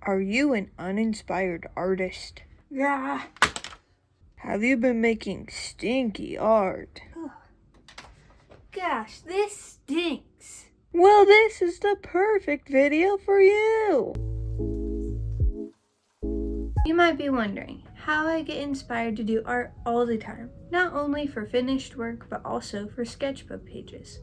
Are you an uninspired artist? Yeah. Have you been making stinky art? Gosh, this stinks. Well, this is the perfect video for you. You might be wondering how I get inspired to do art all the time, not only for finished work, but also for sketchbook pages,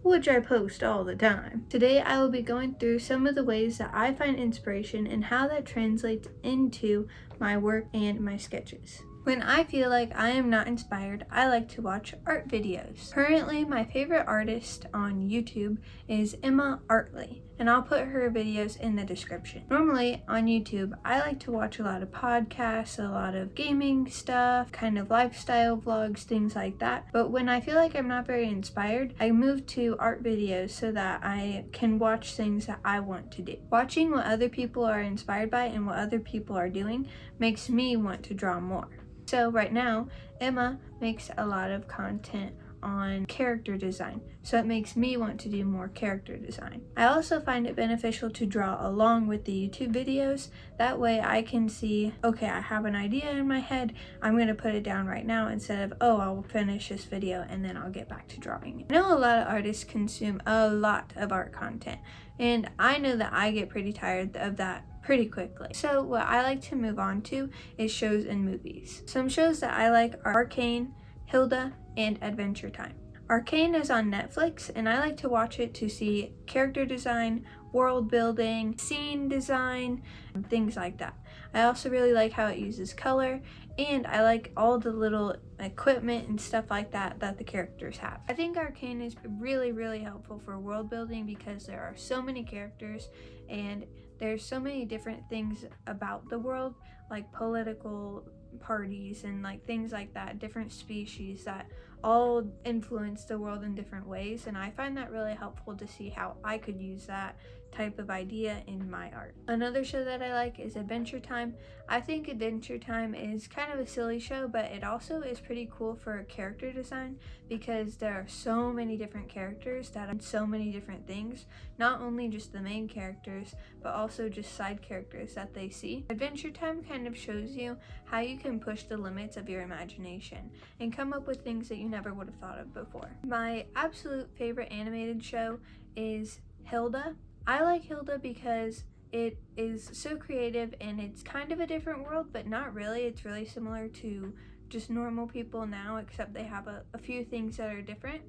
which I post all the time. Today I will be going through some of the ways that I find inspiration and how that translates into my work and my sketches. When I feel like I am not inspired, I like to watch art videos. Currently, my favorite artist on YouTube is EmmaArtly, and I'll put her videos in the description. Normally, on YouTube, I like to watch a lot of podcasts, a lot of gaming stuff, kind of lifestyle vlogs, things like that. But when I feel like I'm not very inspired, I move to art videos so that I can watch things that I want to do. Watching what other people are inspired by and what other people are doing makes me want to draw more. So right now, Emma makes a lot of content on character design, so it makes me want to do more character design. I also find it beneficial to draw along with the YouTube videos. That way I can see, okay, I have an idea in my head, I'm going to put it down right now instead of, oh, I'll finish this video and then I'll get back to drawing it. I know a lot of artists consume a lot of art content, and I know that I get pretty tired of that pretty quickly. So what I like to move on to is shows and movies. Some shows that I like are Arcane, Hilda, and Adventure Time. Arcane is on Netflix, and I like to watch it to see character design, world building, scene design, things like that. I also really like how it uses color, and I like all the little equipment and stuff like that that the characters have. I think Arcane is really helpful for world building because there are so many characters and there's so many different things about the world, like political parties and like things like that, different species that all influence the world in different ways, and I find that really helpful to see how I could use that type of idea in my art. Another show that I like is Adventure Time. I think Adventure Time is kind of a silly show, but it also is pretty cool for character design because there are so many different characters that are so many different things, not only just the main characters, but also just side characters that they see. Adventure Time kind of shows you how you can push the limits of your imagination and come up with things that you never would have thought of before. My absolute favorite animated show is Hilda. I like Hilda because it is so creative and it's kind of a different world, but not really. It's really similar to just normal people now, except they have a few things that are different.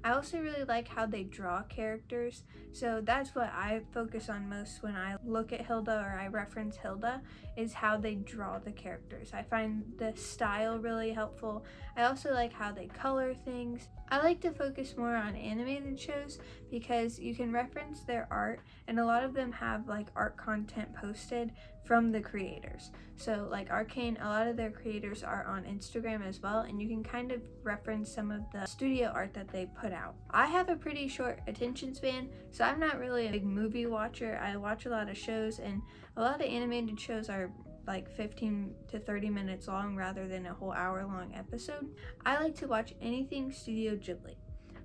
I also really like how they draw characters, so that's what I focus on most when I look at Hilda or I reference Hilda, is how they draw the characters. I find the style really helpful. I also like how they color things. I like to focus more on animated shows because you can reference their art, and a lot of them have like art content posted from the creators. So like Arcane, a lot of their creators are on Instagram as well, and you can kind of reference some of the studio art that they put out. I have a pretty short attention span, so I'm not really a big movie watcher. I watch a lot of shows, and a lot of animated shows are like 15 to 30 minutes long rather than a whole hour-long episode. I like to watch anything Studio Ghibli.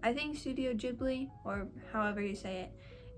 I think Studio Ghibli, or however you say it,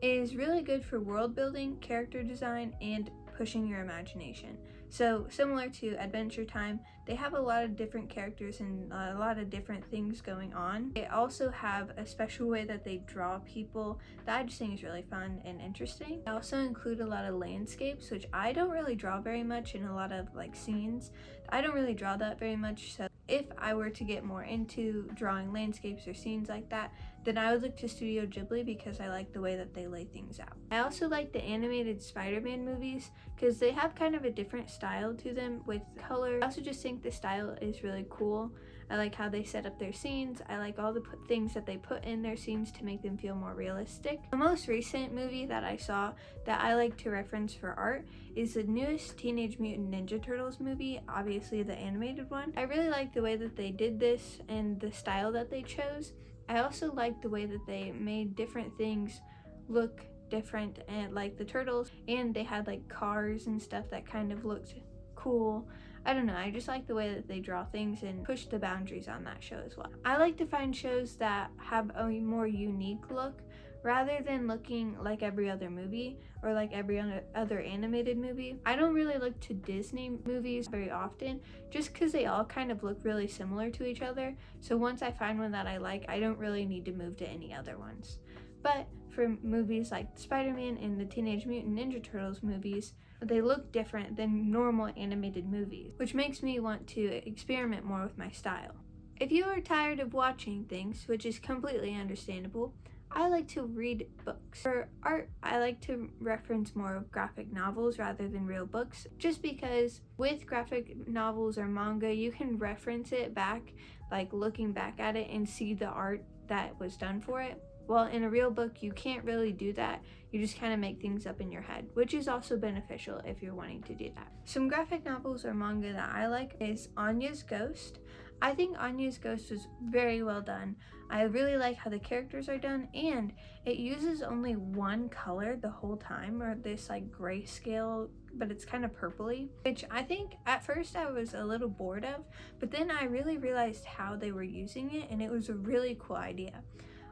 is really good for world building, character design, and pushing your imagination. So similar to Adventure Time, they have a lot of different characters and a lot of different things going on. They also have a special way that they draw people that I just think is really fun and interesting. They also include a lot of landscapes, which I don't really draw very much, in a lot of like scenes. I don't really draw that very much, so if I were to get more into drawing landscapes or scenes like that, then I would look to Studio Ghibli because I like the way that they lay things out. I also like the animated Spider-Man movies because they have kind of a different style to them with color. I also just think the style is really cool. I like how they set up their scenes. I like all the things that they put in their scenes to make them feel more realistic. The most recent movie that I saw that I like to reference for art is the newest Teenage Mutant Ninja Turtles movie, obviously the animated one. I really like the way that they did this and the style that they chose. I also like the way that they made different things look different, and like the turtles, and they had like cars and stuff that kind of looked cool. I don't know, I just like the way that they draw things and push the boundaries on that show as well. I like to find shows that have a more unique look rather than looking like every other movie or like every other animated movie. I don't really look to Disney movies very often just because they all kind of look really similar to each other. So once I find one that I like, I don't really need to move to any other ones. But for movies like Spider-Man and the Teenage Mutant Ninja Turtles movies, they look different than normal animated movies, which makes me want to experiment more with my style. If you are tired of watching things, which is completely understandable, I like to read books. For art, I like to reference more of graphic novels rather than real books, just because with graphic novels or manga, you can reference it back, like looking back at it and see the art that was done for it. Well, in a real book, you can't really do that. You just kind of make things up in your head, which is also beneficial if you're wanting to do that. Some graphic novels or manga that I like is Anya's Ghost. I think Anya's Ghost was very well done. I really like how the characters are done, and it uses only one color the whole time, or this like grayscale, but it's kind of purpley, which I think at first I was a little bored of, but then I really realized how they were using it, and it was a really cool idea.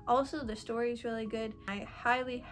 Also, the story is really good. I highly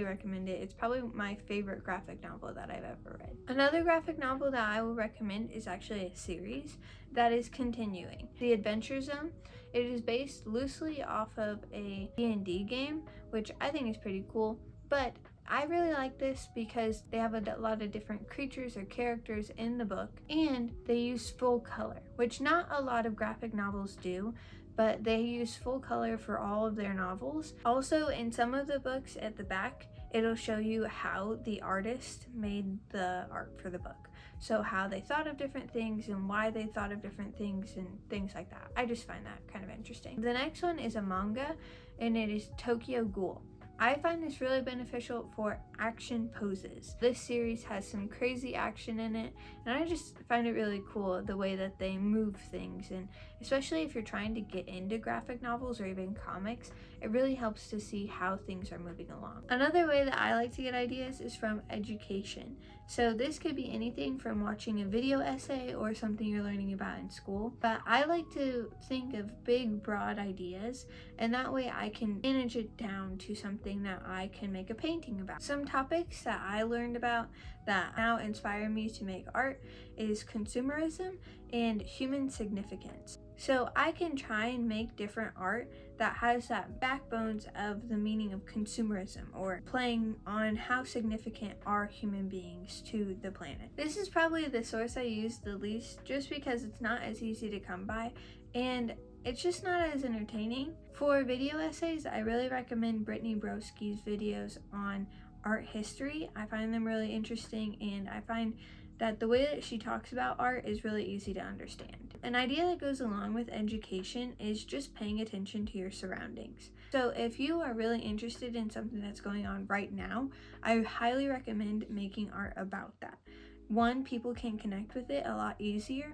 recommend it. It's probably my favorite graphic novel that I've ever read. Another graphic novel that I will recommend is actually a series that is continuing. The Adventure Zone. It is based loosely off of a D&D game, which I think is pretty cool, but I really like this because they have a lot of different creatures or characters in the book, and they use full color, which not a lot of graphic novels do, but they use full color for all of their novels. Also, in some of the books at the back, it'll show you how the artist made the art for the book. So how they thought of different things and why they thought of different things and things like that. I just find that kind of interesting. The next one is a manga, and it is Tokyo Ghoul. I find this really beneficial for action poses. This series has some crazy action in it, and I just find it really cool the way that they move things, and especially if you're trying to get into graphic novels or even comics, it really helps to see how things are moving along. Another way that I like to get ideas is from education. So this could be anything from watching a video essay or something you're learning about in school, but I like to think of big, broad ideas, and that way I can manage it down to something that I can make a painting about. Some topics that I learned about that now inspire me to make art is consumerism and human significance. So I can try and make different art that has that backbones of the meaning of consumerism, or playing on how significant are human beings to the planet. This is probably the source I use the least, just because it's not as easy to come by, and it's just not as entertaining. For video essays, I really recommend Brittany Broski's videos on art history. I find them really interesting, and I find that the way that she talks about art is really easy to understand. An idea that goes along with education is just paying attention to your surroundings. So if you are really interested in something that's going on right now, I highly recommend making art about that. One, people can connect with it a lot easier.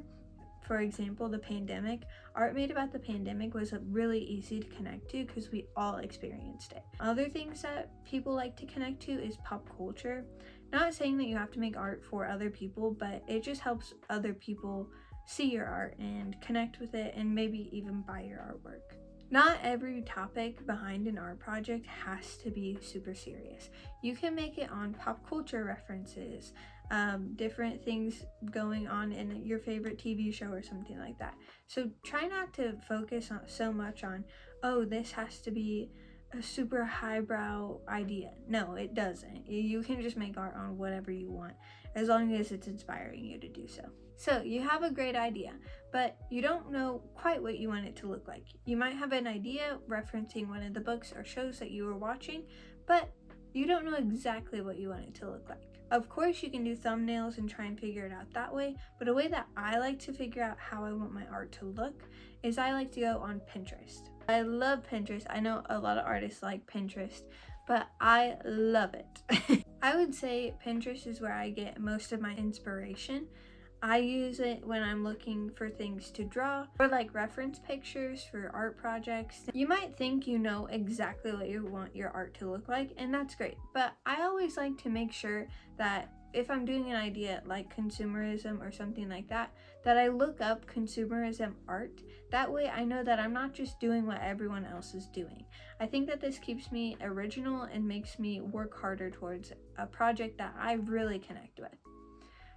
For example, the pandemic. Art made about the pandemic was really easy to connect to because we all experienced it. Other things that people like to connect to is pop culture. Not saying that you have to make art for other people, but it just helps other people see your art and connect with it, and maybe even buy your artwork. Not every topic behind an art project has to be super serious. You can make it on pop culture references, different things going on in your favorite TV show or something like that. So try not to focus on so much on, oh, this has to be a super highbrow idea. No, it doesn't. You can just make art on whatever you want, as long as it's inspiring you to do so. So you have a great idea, but you don't know quite what you want it to look like. You might have an idea referencing one of the books or shows that you were watching, but you don't know exactly what you want it to look like. Of course, you can do thumbnails and try and figure it out that way, but a way that I like to figure out how I want my art to look is I like to go on Pinterest. I love Pinterest. I know a lot of artists like Pinterest, but I love it. I would say Pinterest is where I get most of my inspiration. I use it when I'm looking for things to draw, or like reference pictures for art projects. You might think you know exactly what you want your art to look like, and that's great, but I always like to make sure that if I'm doing an idea like consumerism or something like that, that I look up consumerism art. That way I know that I'm not just doing what everyone else is doing. I think that this keeps me original and makes me work harder towards a project that I really connect with.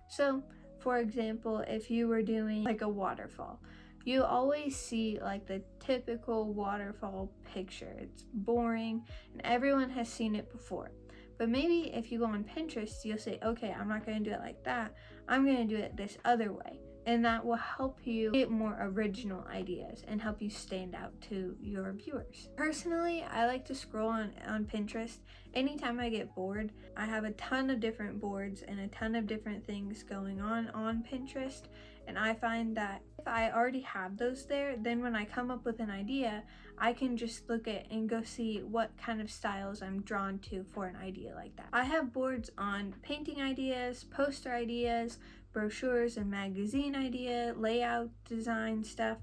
So, for example, if you were doing like a waterfall, you always see like the typical waterfall picture. It's boring and everyone has seen it before. But maybe if you go on Pinterest, you'll say, okay, I'm not going to do it like that. I'm going to do it this other way. And that will help you get more original ideas and help you stand out to your viewers. Personally, I like to scroll on Pinterest. Anytime I get bored, I have a ton of different boards and a ton of different things going on Pinterest. And I find that if I already have those there, then when I come up with an idea, I can just look at and go see what kind of styles I'm drawn to for an idea like that. I have boards on painting ideas, poster ideas, brochures and magazine idea, layout design stuff,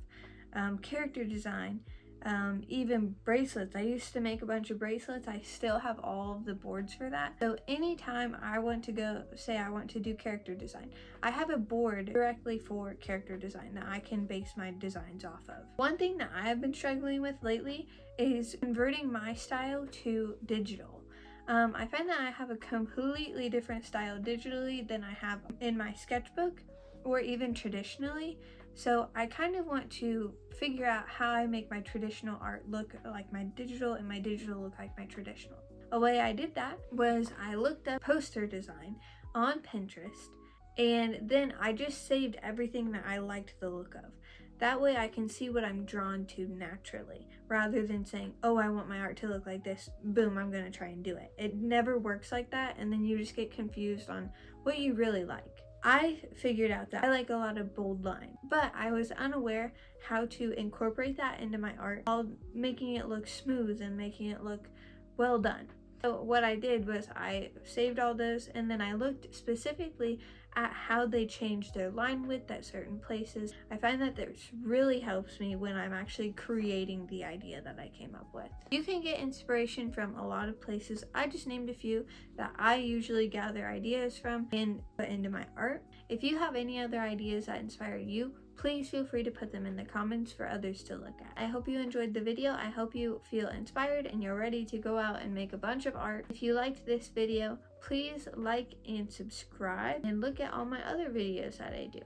character design, even bracelets. I used to make a bunch of bracelets. I still have all of the boards for that. So anytime I want to go, say I want to do character design, I have a board directly for character design that I can base my designs off of. One thing that I have been struggling with lately is converting my style to digital. I find that I have a completely different style digitally than I have in my sketchbook or even traditionally. So I kind of want to figure out how I make my traditional art look like my digital and my digital look like my traditional. A way I did that was I looked up poster design on Pinterest and then I just saved everything that I liked the look of. That way I can see what I'm drawn to naturally, rather than saying, oh, I want my art to look like this, boom, I'm gonna try and do it. It never works like that, and then you just get confused on what you really like. I figured out that I like a lot of bold lines, but I was unaware how to incorporate that into my art while making it look smooth and making it look well done. So what I did was I saved all those and then I looked specifically at how they change their line width at certain places. I find that this really helps me when I'm actually creating the idea that I came up with. You can get inspiration from a lot of places. I just named a few that I usually gather ideas from and put into my art. If you have any other ideas that inspire you, please feel free to put them in the comments for others to look at. I hope you enjoyed the video. I hope you feel inspired and you're ready to go out and make a bunch of art. If you liked this video, please like and subscribe and look at all my other videos that I do.